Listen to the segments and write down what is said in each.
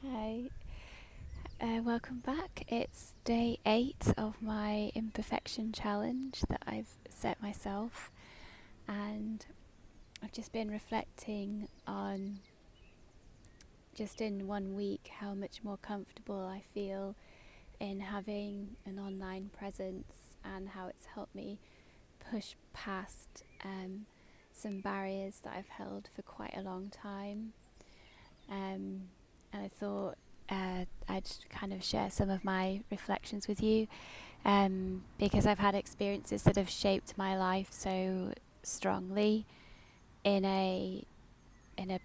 Hi, welcome back. It's day 8 of my imperfection challenge that I've set myself, and I've just been reflecting on just in 1 week how much more comfortable I feel in having an online presence and how it's helped me push past some barriers that I've held for quite a long time. And I thought I'd kind of share some of my reflections with you, because I've had experiences that have shaped my life so strongly in a, a,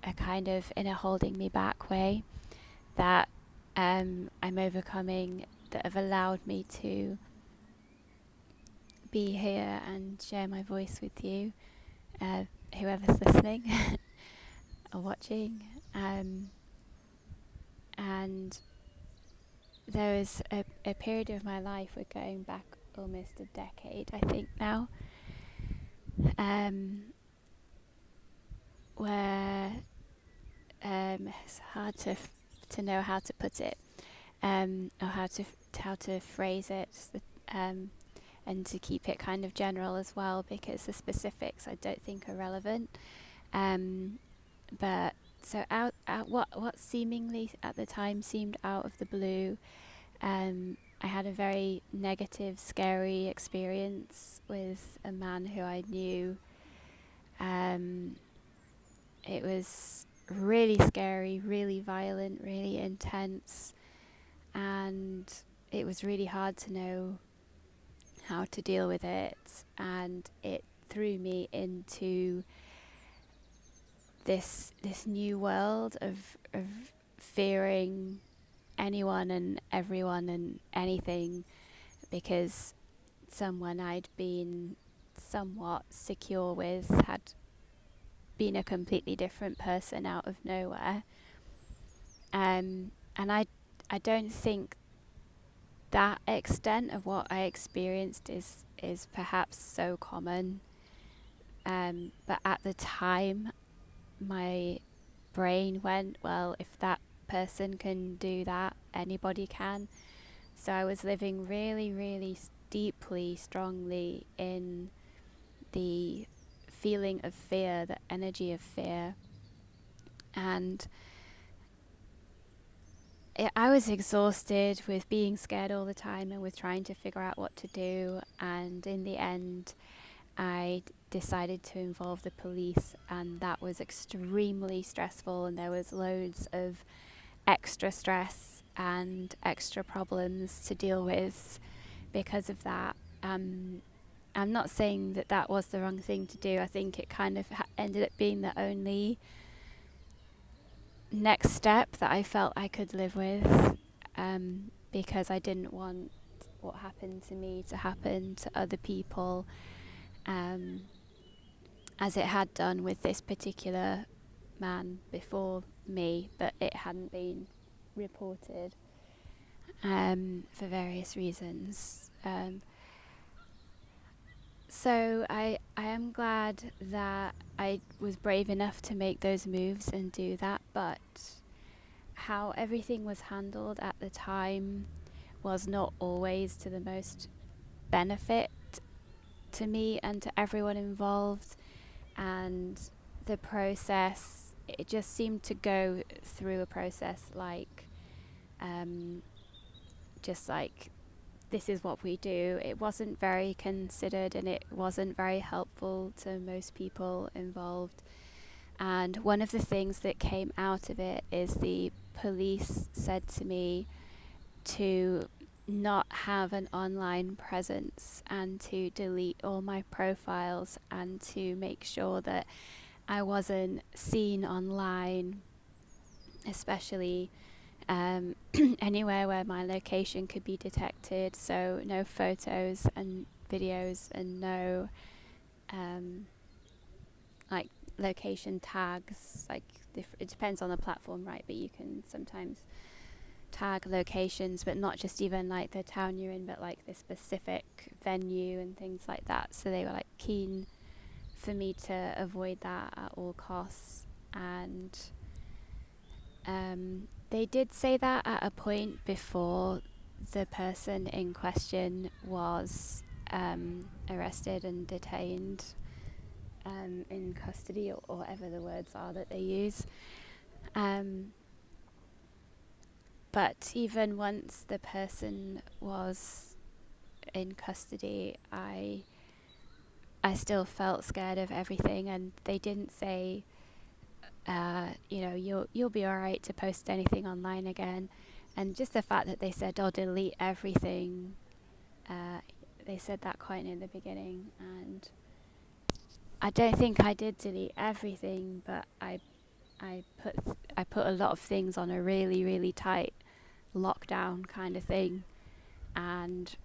a kind of in a holding me back way that I'm overcoming, that have allowed me to be here and share my voice with you, uh, whoever's listening or watching. And there was a period of my life, we're going back almost a decade, I think now, um, where it's hard to know how to put it, or how to phrase it, um, and to keep it kind of general as well, because the specifics I don't think are relevant. Um, but so out what seemingly at the time seemed out of the blue. I had a very negative, scary experience with a man who I knew. Um, it was really scary, really violent, really intense, and it was really hard to know how to deal with it. And it threw me into this new world of fearing anyone and everyone and anything, because someone I'd been somewhat secure with had been a completely different person out of nowhere. And I don't think that extent of what I experienced is perhaps so common. But at the time, my brain went, well, if that person can do that, anybody can. So I was living really, really deeply, strongly in the feeling of fear, the energy of fear. And I was exhausted with being scared all the time and with trying to figure out what to do. And in the end, I decided to involve the police, and that was extremely stressful. And there was loads of extra stress and extra problems to deal with because of that. I'm not saying that that was the wrong thing to do. I think it kind of ended up being the only next step that I felt I could live with, because I didn't want what happened to me to happen to other people, um, as it had done with this particular man before me, but it hadn't been reported, for various reasons. So I am glad that I was brave enough to make those moves and do that, but how everything was handled at the time was not always to the most benefit to me and to everyone involved. And the process, it just seemed to go through a process like, um, just like, this is what we do. It wasn't very considered and it wasn't very helpful to most people involved. And one of the things that came out of it is the police said to me to not have an online presence and to delete all my profiles and to make sure that I wasn't seen online, especially anywhere where my location could be detected. So no photos and videos and no um, like location tags. Like it depends on the platform, right? But you can sometimes tag locations, but not just even like the town you're in, but like the specific venue and things like that. So they were like keen for me to avoid that at all costs. And They did say that at a point before the person in question was arrested and detained in custody, or whatever the words are that they use. But even once the person was in custody, I still felt scared of everything, and they didn't say, you'll be all right to post anything online again. And just the fact that they said, "Oh, delete everything," they said that quite in the beginning, and I don't think I did delete everything, but I put a lot of things on a really, really tight lockdown kind of thing, and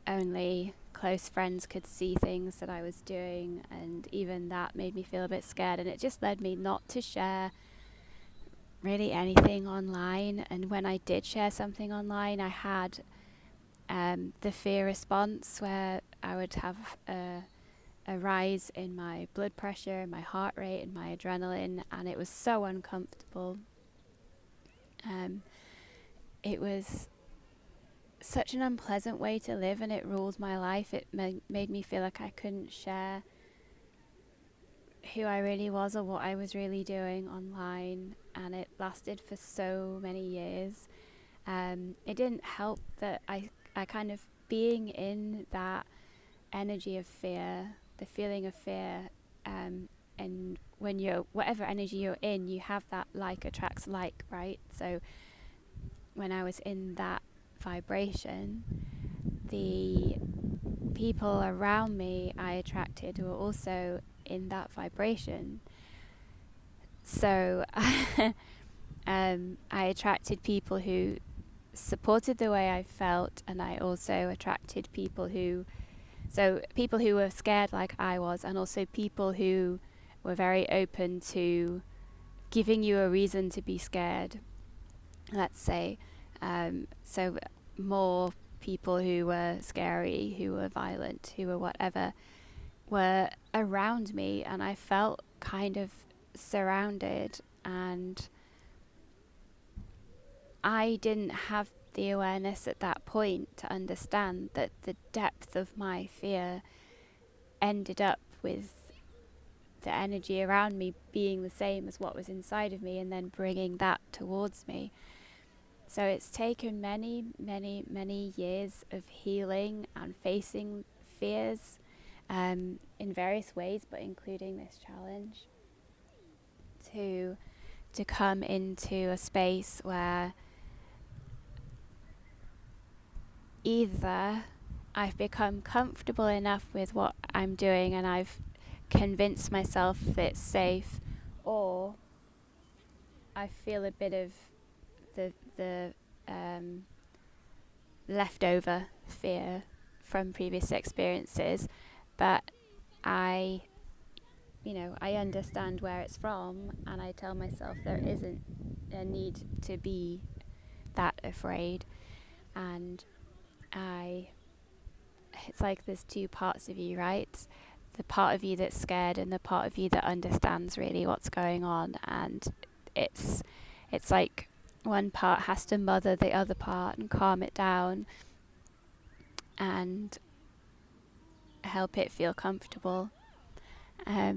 only close friends could see things that I was doing, and even that made me feel a bit scared, and it just led me not to share really anything online. And when I did share something online, I had the fear response where I would have a rise in my blood pressure, my heart rate, and my adrenaline, and it was so uncomfortable. It was such an unpleasant way to live, and it ruled my life. It made me feel like I couldn't share who I really was or what I was really doing online, and it lasted for so many years. It didn't help that I kind of, being in that energy of fear, the feeling of fear, and when you're, whatever energy you're in, you have that like attracts like, right? So when I was in that vibration, the people around me I attracted were also in that vibration. So I attracted people who supported the way I felt, and I also attracted people who were scared like I was, and also people who were very open to giving you a reason to be scared, let's say. So more people who were scary, who were violent, who were whatever, were around me, and I felt kind of surrounded, and I didn't have the awareness at that point to understand that the depth of my fear ended up with the energy around me being the same as what was inside of me, and then bringing that towards me. So it's taken many, many, many years of healing and facing fears in various ways, but including this challenge, to come into a space where either I've become comfortable enough with what I'm doing and I've convinced myself that it's safe, or I feel a bit of the leftover fear from previous experiences, but I understand where it's from, and I tell myself there isn't a need to be that afraid. And it's like there's two parts of you, right? The part of you that's scared and the part of you that understands really what's going on. And it's like one part has to mother the other part and calm it down and help it feel comfortable. I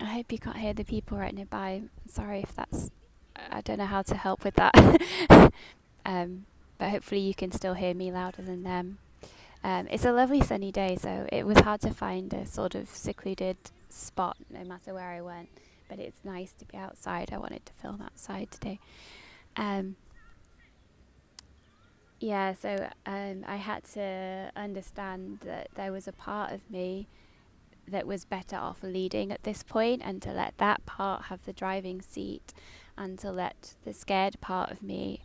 hope you can't hear the people right nearby. Sorry if I don't know how to help with that. But hopefully you can still hear me louder than them. It's a lovely sunny day, so it was hard to find a sort of secluded spot no matter where I went, but it's nice to be outside. I wanted to film outside today. So I had to understand that there was a part of me that was better off leading at this point, and to let that part have the driving seat, and to let the scared part of me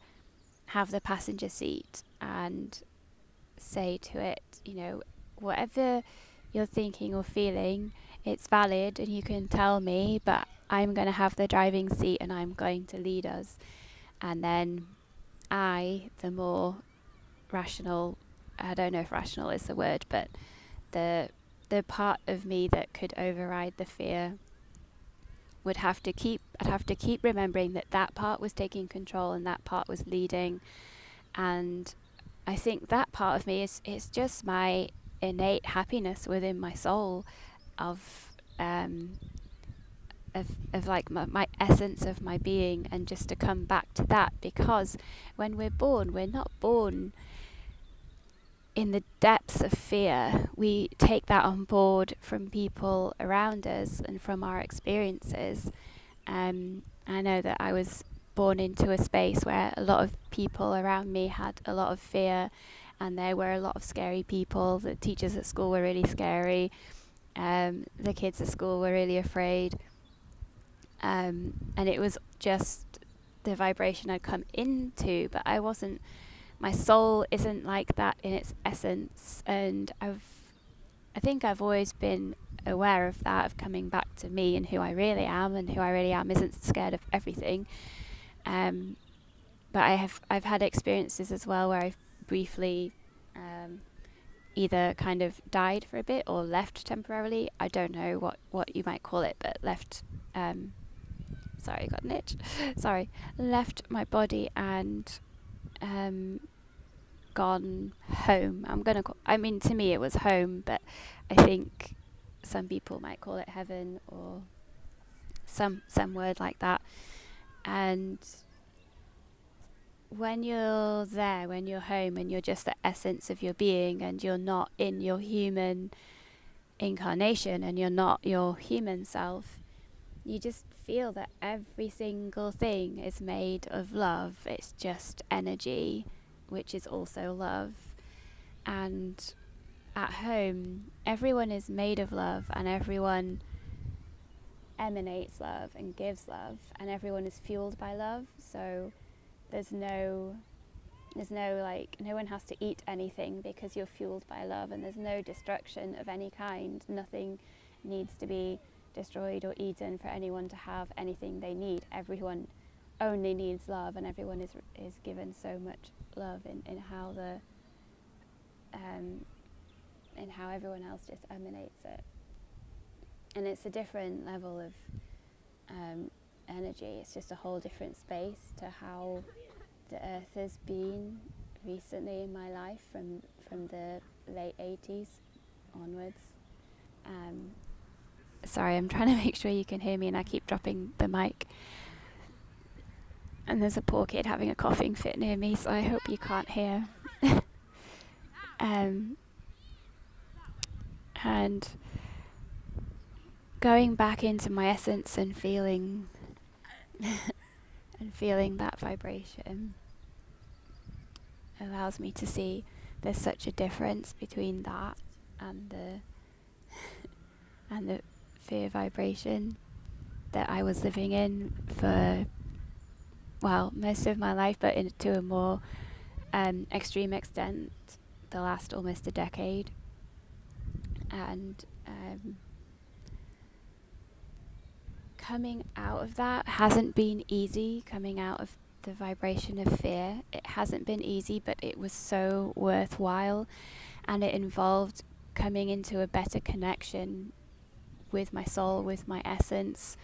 have the passenger seat, and say to it, whatever you're thinking or feeling, it's valid and you can tell me, but I'm going to have the driving seat and I'm going to lead us. And then the more rational, I don't know if rational is the word, but the part of me that could override the fear I'd have to keep remembering that that part was taking control and that part was leading. And I think that part of me is just my innate happiness within my soul of um, of like my essence of my being, and just to come back to that, because when we're born, we're not born in the depths of fear. We take that on board from people around us and from our experiences. I know that I was born into a space where a lot of people around me had a lot of fear, and there were a lot of scary people. The teachers at school were really scary. The kids at school were really afraid. And it was just the vibration I'd come into, but I wasn't, my soul isn't like that in its essence. And I think I've always been aware of that, of coming back to me and who I really am, and who I really am isn't scared of everything. But I've had experiences as well where I've briefly either kind of died for a bit or left temporarily. I don't know what you might call it, but left. Sorry, got an itch. Sorry, left my body and gone home. I mean, to me it was home, but I think some people might call it heaven, or some word like that. And when you're there, when you're home, and you're just the essence of your being, and you're not in your human incarnation, and you're not your human self, you just feel that every single thing is made of love. It's just energy, which is also love. And at home, everyone is made of love, and everyone emanates love and gives love, and everyone is fueled by love. So there's no like, no one has to eat anything because you're fueled by love, and there's no destruction of any kind. Nothing needs to be destroyed or eaten for anyone to have anything they need. Everyone only needs love, and everyone is given so much love in how in how everyone else just emanates it. And it's a different level of energy. It's just a whole different space to how the earth has been recently in my life, from the late 80s onwards. Sorry, I'm trying to make sure you can hear me, and I keep dropping the mic. And there's a poor kid having a coughing fit near me, so I hope you can't hear. And going back into my essence and feeling that vibration allows me to see there's such a difference between that and the fear vibration that I was living in for, well, most of my life, but to a more extreme extent the last almost a decade. And coming out of that hasn't been easy. Coming out of the vibration of fear, it hasn't been easy, but it was so worthwhile, and it involved coming into a better connection with my soul, with my essence,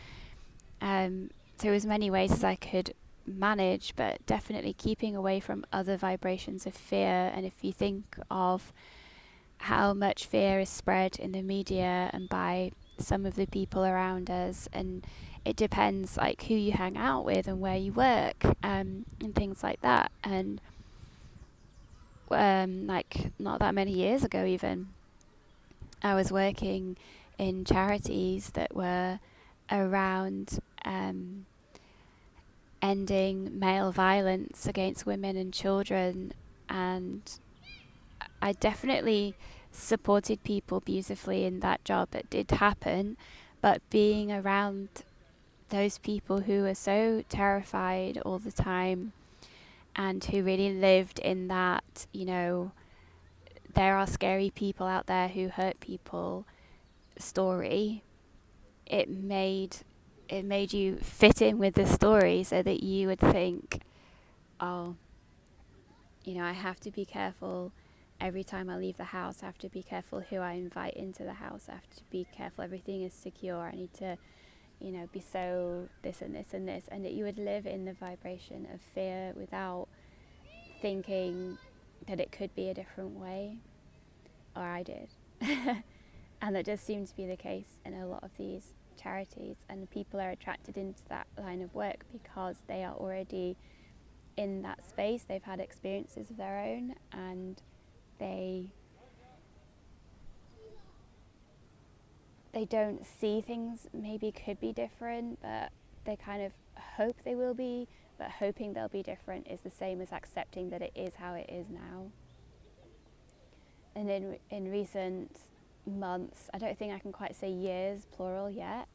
through as many ways as I could manage, but definitely keeping away from other vibrations of fear. And if you think of how much fear is spread in the media and by some of the people around us, and it depends like who you hang out with and where you work, and things like that. And like not that many years ago even, I was working in charities that were around ending male violence against women and children, and I definitely supported people beautifully in that job. It did happen, but being around those people who were so terrified all the time, and who really lived in that, there are scary people out there who hurt people story, it made you fit in with the story, so that you would think, oh, I have to be careful every time I leave the house. I have to be careful who I invite into the house. I have to be careful everything is secure. I need to, be so this and this and this, and that you would live in the vibration of fear without thinking that it could be a different way, or I did. And that does seem to be the case in a lot of these charities, and people are attracted into that line of work because they are already in that space. They've had experiences of their own, and they don't see things maybe could be different, but they kind of hope they will be. But hoping they'll be different is the same as accepting that it is how it is now. And in recent months, I don't think I can quite say years plural yet,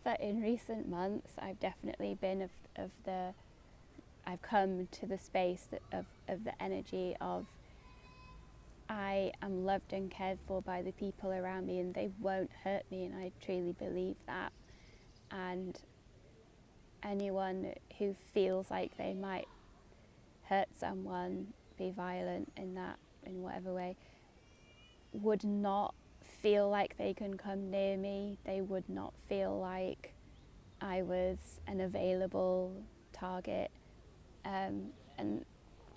but in recent months I've definitely been I've come to the space of the energy of, I am loved and cared for by the people around me, and they won't hurt me, and I truly believe that. And anyone who feels like they might hurt someone, be violent in whatever way, would not feel like they can come near me. They would not feel like I was an available target. And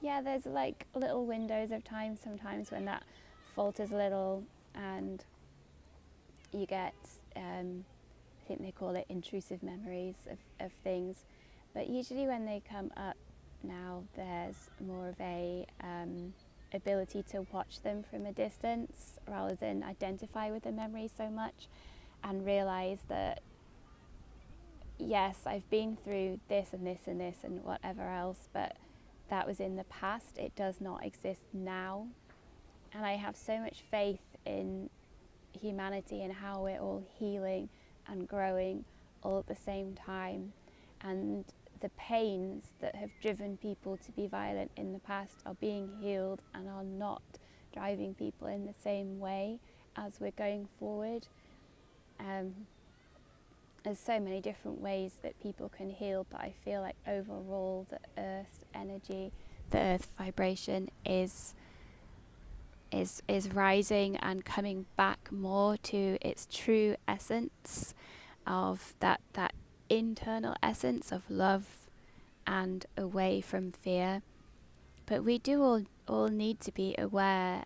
yeah, there's like little windows of time sometimes when that falters a little, and you get, I think they call it intrusive memories of things. But usually when they come up now, there's more of a ability to watch them from a distance rather than identify with the memories so much, and realize that yes, I've been through this and this and this and whatever else, but that was in the past. It does not exist now. And I have so much faith in humanity and how we're all healing and growing all at the same time. And the pains that have driven people to be violent in the past are being healed and are not driving people in the same way as we're going forward. There's so many different ways that people can heal, but I feel like overall the earth energy, the earth vibration is rising and coming back more to its true essence of that internal essence of love and away from fear. But we do all need to be aware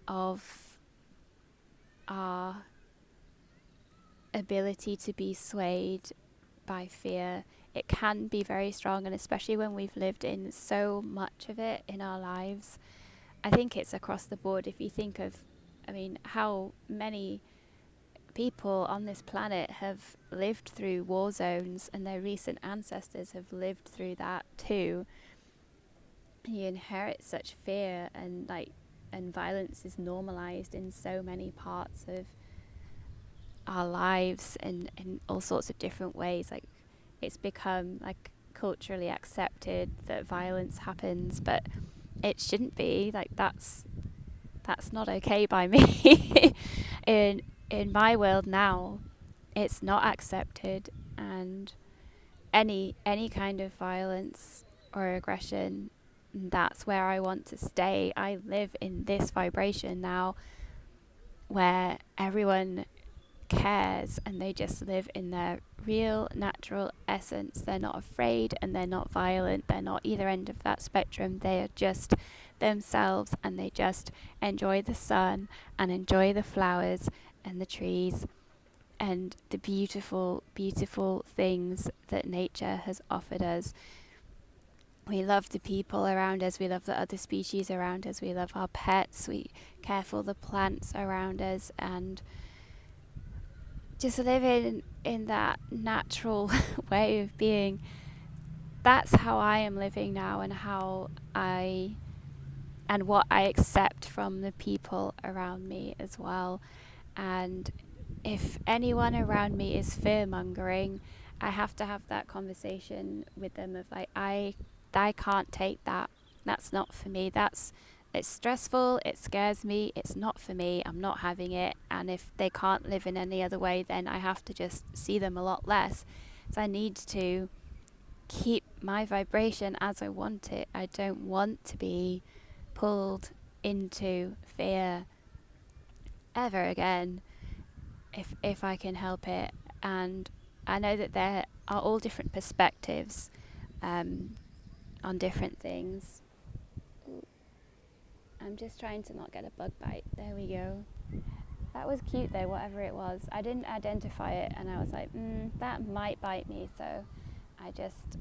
of our ability to be swayed by fear. It can be very strong, and especially when we've lived in so much of it in our lives. I think it's across the board. If you think of, how many people on this planet have lived through war zones, and their recent ancestors have lived through that too. You inherit such fear, and violence is normalized in so many parts of our lives in all sorts of different ways. Like, it's become like culturally accepted that violence happens, but it shouldn't be. Like, that's not okay by me. in my world now, it's not accepted, and any kind of violence or aggression, that's where I want to stay. I live in this vibration now where everyone cares and they just live in their real natural essence. They're not afraid and they're not violent. They're not either end of that spectrum. They are just themselves, and they just enjoy the sun and enjoy the flowers and the trees and the beautiful, beautiful things that nature has offered us. We love the people around us, we love the other species around us, we love our pets, we care for the plants around us, and just live in that natural way of being. That's how I am living now, and what I accept from the people around me as well. And if anyone around me is fearmongering, I have to have that conversation with them of like, I can't take that. That's not for me. It's stressful, it scares me, it's not for me, I'm not having it. And if they can't live in any other way, then I have to just see them a lot less. So I need to keep my vibration as I want it. I don't want to be pulled into fear ever again, if I can help it. and I know that there are all different perspectives on different things. I'm just trying to not get a bug bite. There we go. That was cute though, whatever it was. I didn't identify it, and I was like, that might bite me, so I just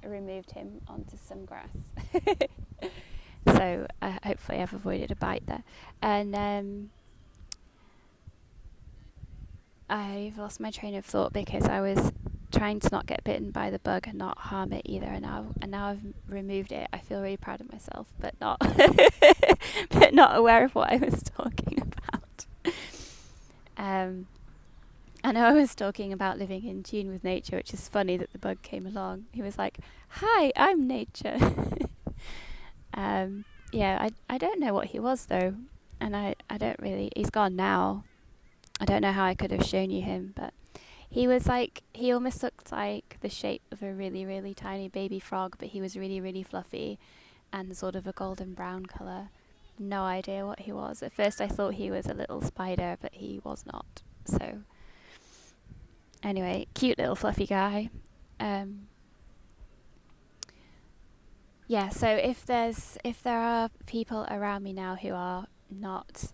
removed him onto some grass. So hopefully I've avoided a bite there. And I've lost my train of thought because I was trying to not get bitten by the bug and not harm it either, and now I've removed it. I feel really proud of myself, but not but not aware of what I was talking about. I know I was talking about living in tune with nature, which is funny that the bug came along. He was like, "Hi, I'm nature." Yeah, I don't know what he was though, and I don't really. He's gone now. I don't know how I could have shown you him, but he was like, he almost looked like the shape of a really, really tiny baby frog, but he was really, really fluffy and sort of a golden brown colour. No idea what he was. At first I thought he was a little spider, but he was not. So anyway, cute little fluffy guy. Yeah, so if there are people around me now who are not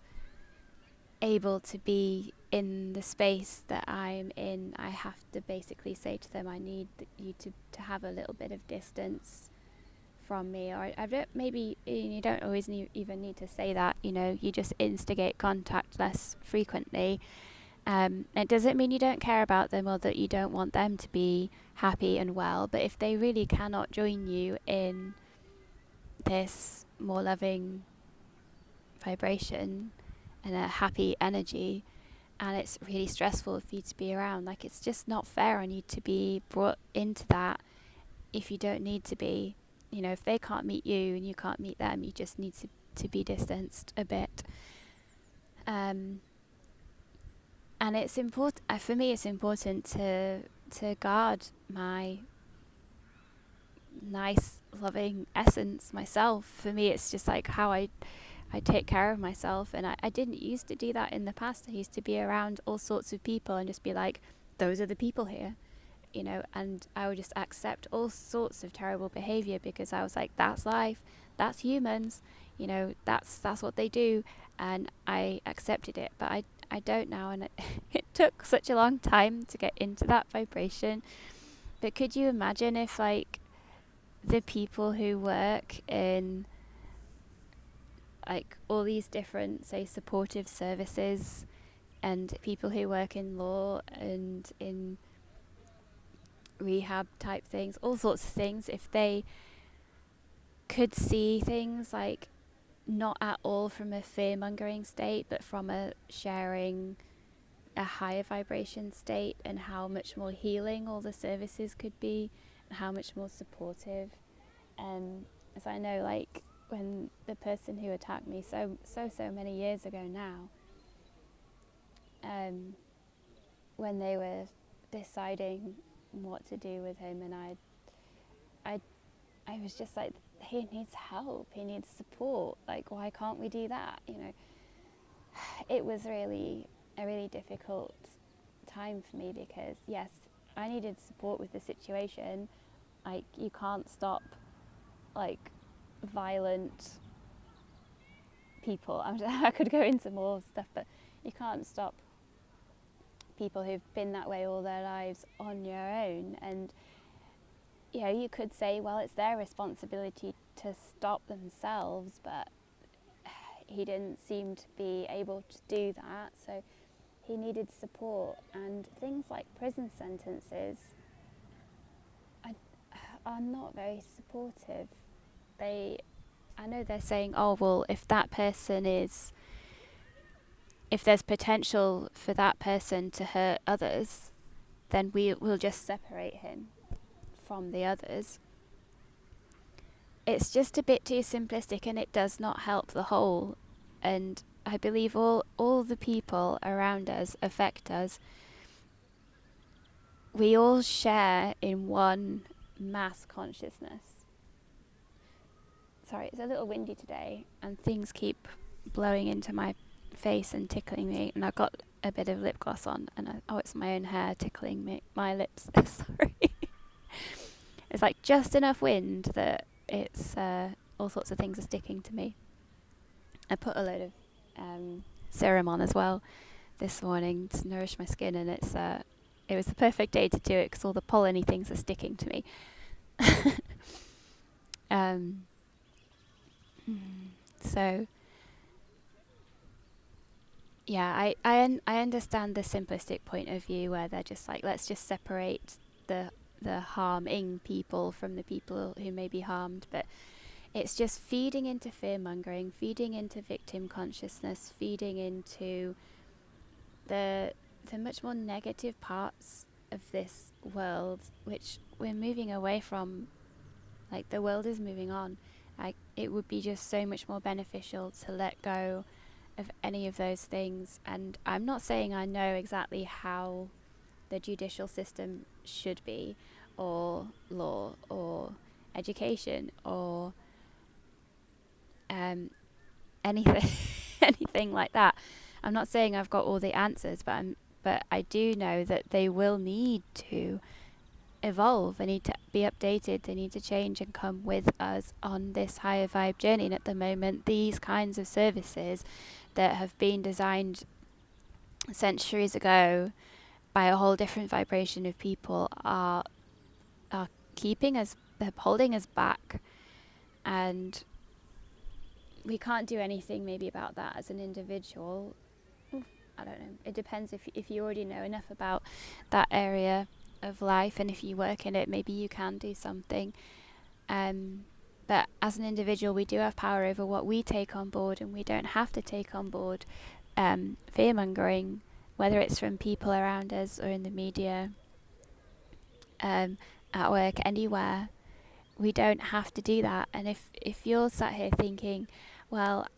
able to be in the space that I'm in, I have to basically say to them, I need you to have a little bit of distance from me. Or I don't, maybe you don't always even need to say that, you just instigate contact less frequently. It doesn't mean you don't care about them or that you don't want them to be happy and well, but if they really cannot join you in this more loving vibration and a happy energy, and it's really stressful for you to be around, like, it's just not fair on you to be brought into that if you don't need to be. If they can't meet you and you can't meet them, you just need to be distanced a bit. And it's important, for me it's important to guard my nice loving essence myself. For me it's just like how I take care of myself, and I didn't used to do that in the past. I used to be around all sorts of people and just be like, those are the people here, and I would just accept all sorts of terrible behavior because I was like, that's life, that's humans, that's what they do, and I accepted it. But I don't now, and it took such a long time to get into that vibration. But could you imagine if, like, the people who work in like all these different, say, supportive services, and people who work in law and in rehab type things, all sorts of things, if they could see things like not at all from a fearmongering state, but from a sharing a higher vibration state, and how much more healing all the services could be, and how much more supportive. As I know, like, when the person who attacked me so many years ago now, when they were deciding what to do with him, and I was just like, he needs help, he needs support, like, why can't we do that? It was really a really difficult time for me because, yes, I needed support with the situation. Like, you can't stop, like, violent people. I could go into more stuff, but you can't stop people who've been that way all their lives on your own. And you could say, well, it's their responsibility to stop themselves, but he didn't seem to be able to do that, so he needed support. And things like prison sentences are not very supportive. I know they're saying, oh, well, if there's potential for that person to hurt others, then we'll just separate him from the others. It's just a bit too simplistic, and it does not help the whole. And I believe all the people around us affect us. We all share in one mass consciousness. Sorry, it's a little windy today, and things keep blowing into my face and tickling me, and I've got a bit of lip gloss on, and it's my own hair tickling my lips. Sorry. It's like just enough wind that it's all sorts of things are sticking to me. I put a load of serum on as well this morning to nourish my skin, and it was the perfect day to do it because all the pollen-y things are sticking to me. um, so yeah, I understand the simplistic point of view where they're just like, let's just separate the harming people from the people who may be harmed, but it's just feeding into fear-mongering, feeding into victim consciousness, feeding into the much more negative parts of this world, which we're moving away from. Like, the world is moving on. Like, it would be just so much more beneficial to let go of any of those things. And I'm not saying I know exactly how the judicial system should be, or law, or education, or anything anything like that. I'm not saying I've got all the answers, but I do know that they will need to evolve. They need to be updated. They need to change and come with us on this higher vibe journey. And at the moment, these kinds of services that have been designed centuries ago by a whole different vibration of people are keeping us, they're holding us back, and we can't do anything maybe about that as an individual. I don't know. It depends if you already know enough about that area of life, and if you work in it, maybe you can do something. But as an individual, we do have power over what we take on board, and we don't have to take on board fear-mongering, whether it's from people around us or in the media, at work, anywhere. We don't have to do that. And if you're sat here thinking, well,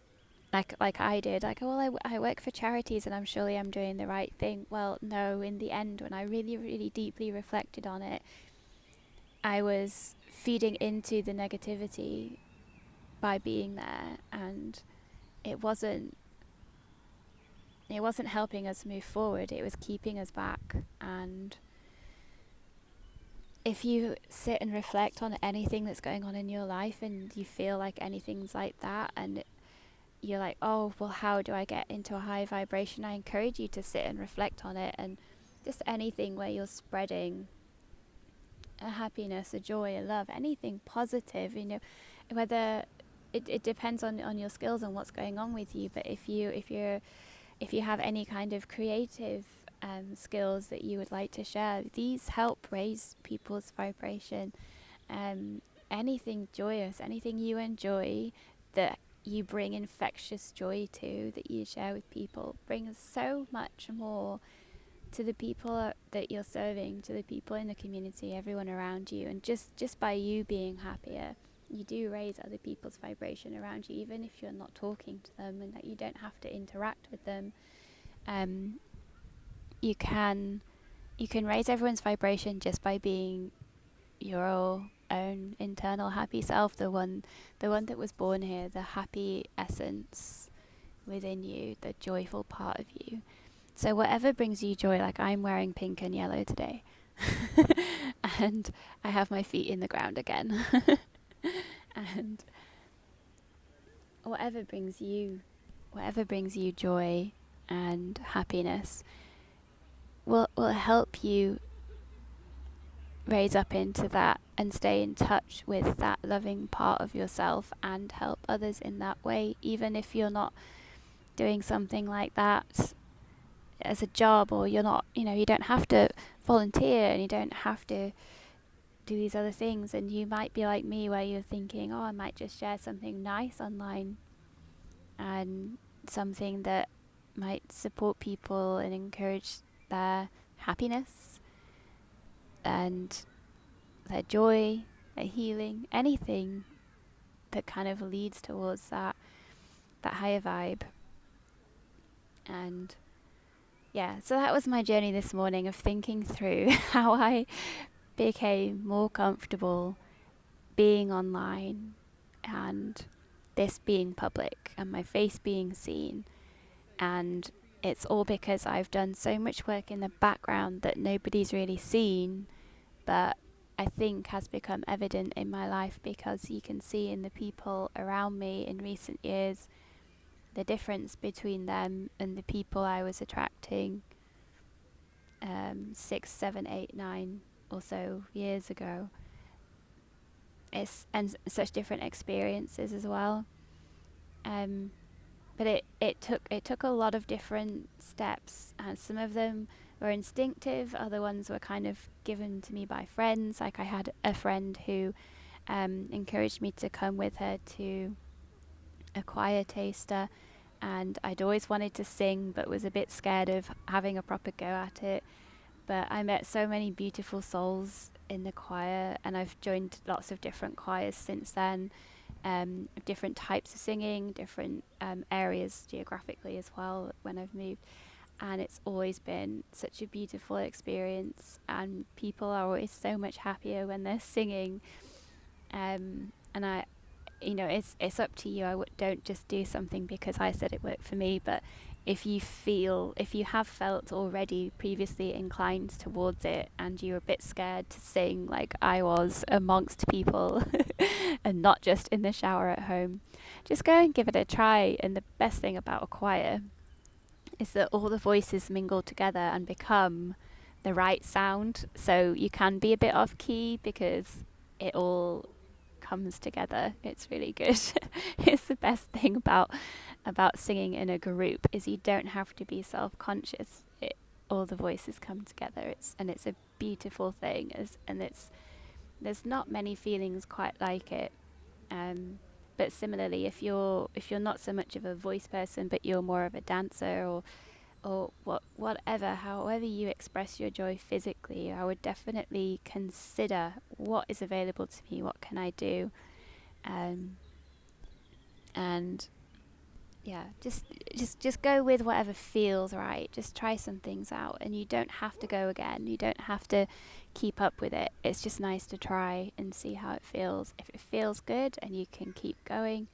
like I did, like, well, I work for charities and I'm doing the right thing. Well, no, in the end, when I really, really deeply reflected on it, I was feeding into the negativity by being there, and it wasn't helping us move forward. It was keeping us back. And if you sit and reflect on anything that's going on in your life and you feel like anything's like that, and you're like, oh, well, how do I get into a high vibration? I encourage you to sit and reflect on it, and just anything where you're spreading a happiness, a joy, a love, anything positive, whether it depends on your skills and what's going on with you. But if you have any kind of creative skills that you would like to share, these help raise people's vibration. Anything joyous, anything you enjoy that you bring infectious joy to, that you share with people, brings so much more to the people that you're serving, to the people in the community, everyone around you. And just by you being happier, you do raise other people's vibration around you, even if you're not talking to them and that you don't have to interact with them. You can raise everyone's vibration just by being your own internal happy self, the one that was born here, the happy essence within you, the joyful part of you. So whatever brings you joy, like I'm wearing pink and yellow today, and I have my feet in the ground again, and whatever brings you joy and happiness will help you raise up into that and stay in touch with that loving part of yourself and help others in that way, even if you're not doing something like that as a job, or you're not, you don't have to volunteer and you don't have to do these other things. And you might be like me, where you're thinking, oh, I might just share something nice online and something that might support people and encourage their happiness and their joy, their healing, anything that kind of leads towards that higher vibe. And yeah, so that was my journey this morning of thinking through how I became more comfortable being online and this being public and my face being seen, And it's all because I've done so much work in the background that nobody's really seen, but I think has become evident in my life because you can see in the people around me in recent years the difference between them and the people I was attracting 6, 7, 8, 9 or so years ago. Such different experiences as well. But it took a lot of different steps, and some of them were instinctive. Other ones were kind of given to me by friends. Like I had a friend who encouraged me to come with her to a choir taster, and I'd always wanted to sing but was a bit scared of having a proper go at it. But I met so many beautiful souls in the choir, and I've joined lots of different choirs since then, different types of singing, different areas geographically as well when I've moved. And it's always been such a beautiful experience, and people are always so much happier when they're singing. And it's up to you. Don't just do something because I said it worked for me, but if you have felt already previously inclined towards it and you're a bit scared to sing like I was amongst people and not just in the shower at home, just go and give it a try. And the best thing about a choir is that all the voices mingle together and become the right sound, so you can be a bit off key because it all comes together. It's really good. It's the best thing about singing in a group is you don't have to be self-conscious. All the voices come together. It's a beautiful thing. There's not many feelings quite like it. But similarly, if you're not so much of a voice person, but you're more of a dancer or whatever, however you express your joy physically, I would definitely consider what is available to me, what can I do, and yeah, just go with whatever feels right. Just try some things out, and you don't have to go again. You don't have to keep up with it. It's just nice to try and see how it feels. If it feels good and you can keep going,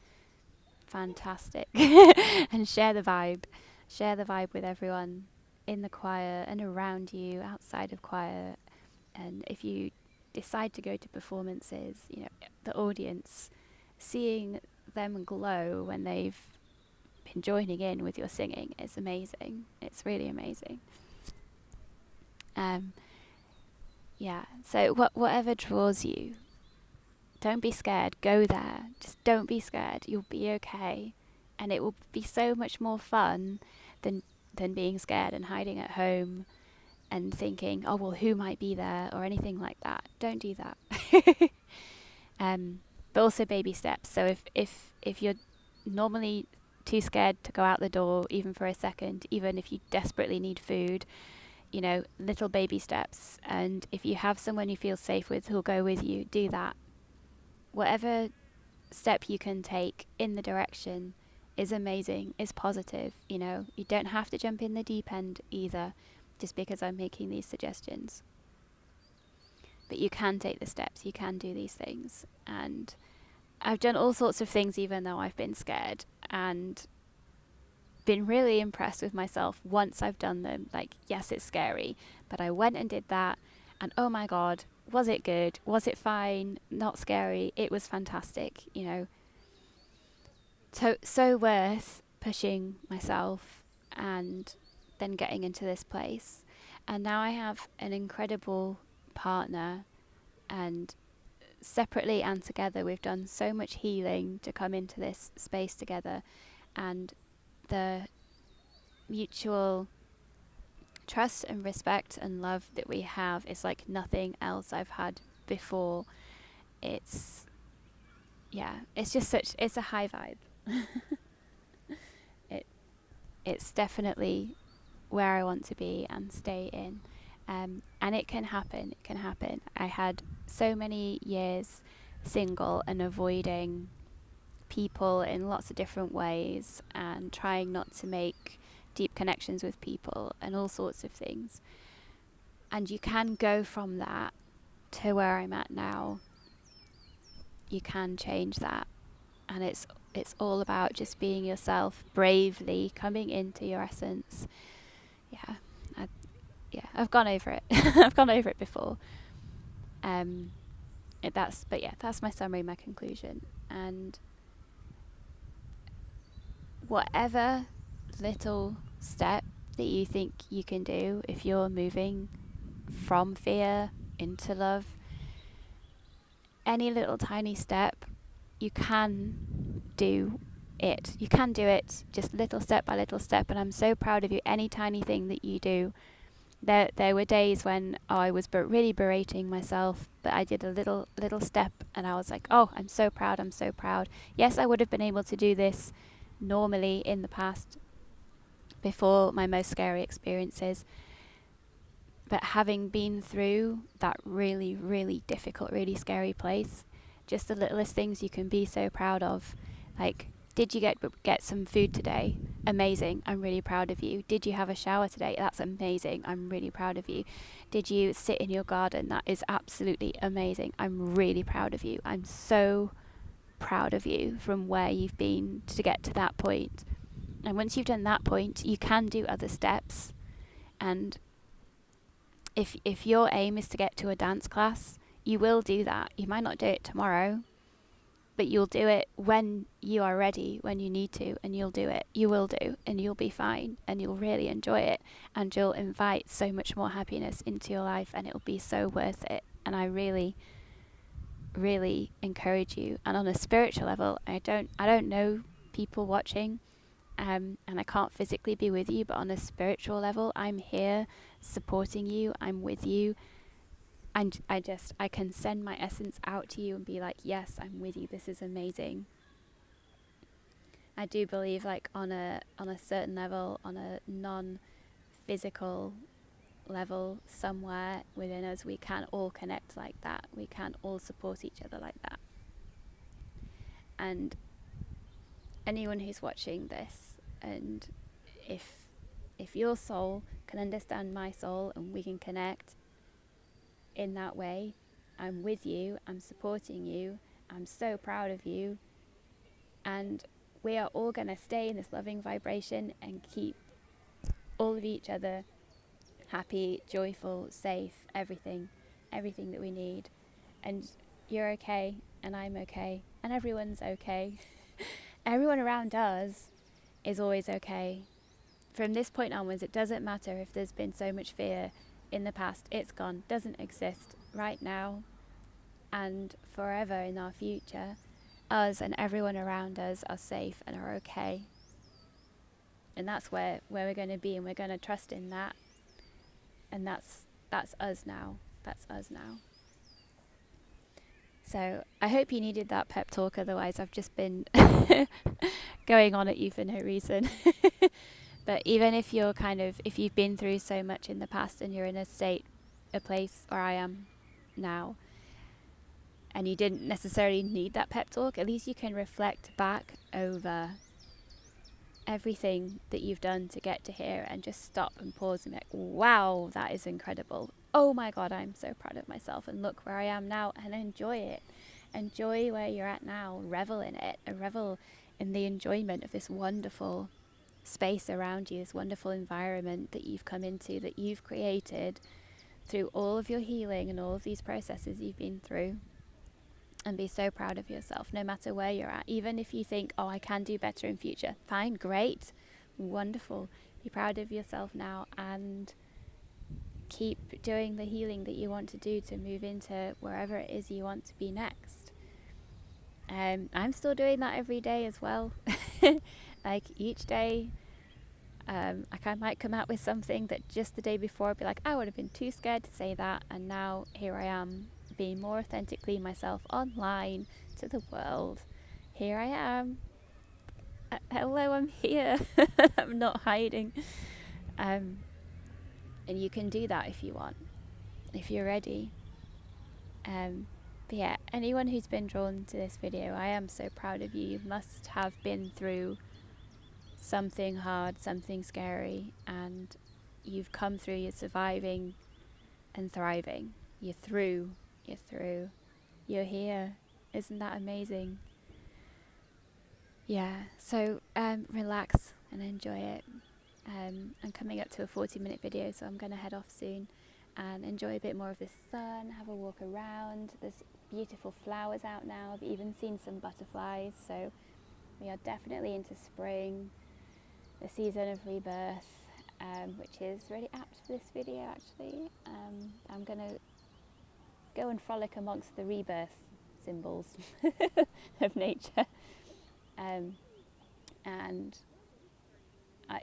fantastic. And share the vibe. Share the vibe with everyone in the choir and around you, outside of choir. And if you decide to go to performances, the audience, seeing them glow when they've been joining in with your singing is amazing. It's really amazing. Yeah, so whatever draws you, don't be scared. Go there. Just don't be scared. You'll be okay. And it will be so much more fun than being scared and hiding at home and thinking, oh, well, who might be there or anything like that. Don't do that. But also baby steps. So if you're normally too scared to go out the door, even for a second, even if you desperately need food, little baby steps. And if you have someone you feel safe with who'll go with you, do that. Whatever step you can take in the direction is amazing, is positive. You don't have to jump in the deep end either, just because I'm making these suggestions. But you can take the steps, you can do these things. And I've done all sorts of things even though I've been scared, and been really impressed with myself once I've done them. Like, yes, it's scary, but I went and did that, and oh my god, was it good? Was it fine? Not scary? It was fantastic, So worth pushing myself and then getting into this place. And now I have an incredible partner, and separately and together we've done so much healing to come into this space together, and the mutual trust and respect and love that we have is like nothing else I've had before. It's it's a high vibe. It's definitely where I want to be and stay in. And it can happen. I had so many years single and avoiding people in lots of different ways and trying not to make deep connections with people and all sorts of things. And you can go from that to where I'm at now. You can change that. And it's all about just being yourself, bravely coming into your essence. Yeah, I've gone over it. I've gone over it before. That's my summary, my conclusion. And whatever little step that you think you can do, if you're moving from fear into love, any little tiny step, you can do it. You can do it just little step by little step. And I'm so proud of you. Any tiny thing that you do. There were days when I was really berating myself, but I did a little step and I was like, oh, I'm so proud, I'm so proud. Yes, I would have been able to do this normally in the past before my most scary experiences. But having been through that really, really difficult, really scary place, just the littlest things you can be so proud of. Like, did you get some food today? Amazing. I'm really proud of you. Did you have a shower today? That's amazing. I'm really proud of you. Did you sit in your garden? That is absolutely amazing. I'm really proud of you. I'm so proud of you from where you've been to get to that point. And once you've done that point, you can do other steps. And if your aim is to get to a dance class, you will do that. You might not do it tomorrow, but you'll do it when you are ready, when you need to, and you'll do it. You will do, and you'll be fine, and you'll really enjoy it, and you'll invite so much more happiness into your life, and it'll be so worth it. And I really, really encourage you. And on a spiritual level, I don't know people watching, and I can't physically be with you, but on a spiritual level, I'm here supporting you. I'm with you. And I can send my essence out to you and be like, yes, I'm with you. This is amazing. I do believe, like, on a certain level, on a non-physical level, somewhere within us, we can all connect like that. We can all support each other like that. And anyone who's watching this, and if your soul can understand my soul and we can connect in that way, I'm with you, I'm supporting you, I'm so proud of you, and we are all going to stay in this loving vibration and keep all of each other happy, joyful, safe, everything that we need. And you're okay, and I'm okay, and everyone's okay. Everyone around us is always okay. From this point onwards, it doesn't matter if there's been so much fear in the past. It's gone, doesn't exist right now and forever in our future. Us and everyone around us are safe and are okay. And that's where we're going to be, and we're going to trust in that. And that's us now. That's us now. So I hope you needed that pep talk, otherwise I've just been going on at you for no reason. But even if if you've been through so much in the past and you're in a place where I am now, and you didn't necessarily need that pep talk, at least you can reflect back over everything that you've done to get to here and just stop and pause and be like, wow, that is incredible. Oh my God, I'm so proud of myself, and look where I am now, and enjoy it. Enjoy where you're at now. Revel in it. Revel in the enjoyment of this wonderful space around you, this wonderful environment that you've come into, that you've created through all of your healing and all of these processes you've been through. And be so proud of yourself, no matter where you're at. Even if you think, oh, I can do better in future. Fine, great, wonderful. Be proud of yourself now and keep doing the healing that you want to do to move into wherever it is you want to be next. I'm still doing that every day as well. Like each day, I might come out with something that just the day before I'd be like, I would have been too scared to say that, and now here I am, being more authentically myself online to the world. Here I am. Hello, I'm here. I'm not hiding. And you can do that if you want, if you're ready. But yeah, anyone who's been drawn to this video, I am so proud of you. You must have been through something hard, something scary, and you've come through, you're surviving and thriving. You're through, you're here. Isn't that amazing? Yeah, so relax and enjoy it. I'm coming up to a 40-minute video, so I'm going to head off soon and enjoy a bit more of the sun, have a walk around. There's beautiful flowers out now. I've even seen some butterflies, so we are definitely into spring, the season of rebirth, which is really apt for this video actually. I'm going to go and frolic amongst the rebirth symbols of nature. And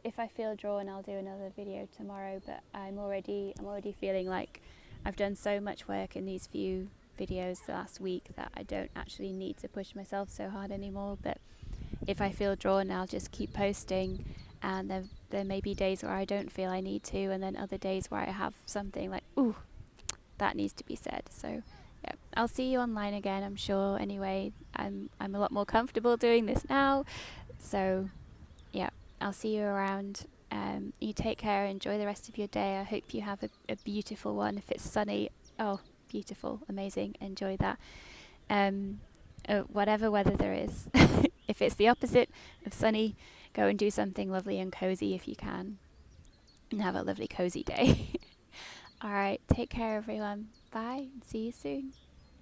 if I feel drawn, I'll do another video tomorrow, but I'm already feeling like I've done so much work in these few videos the last week that I don't actually need to push myself so hard anymore. But if I feel drawn, I'll just keep posting, and then there may be days where I don't feel I need to, and then other days where I have something like, ooh, that needs to be said. So yeah, I'll see you online again, I'm sure. Anyway, I'm a lot more comfortable doing this now, so yeah, I'll see you around. You take care, enjoy the rest of your day. I hope you have a beautiful one. If it's sunny, oh, beautiful, amazing, enjoy that. Whatever weather there is. If it's the opposite of sunny, go and do something lovely and cozy if you can, and have a lovely cozy day. All right, take care everyone. Bye, see you soon.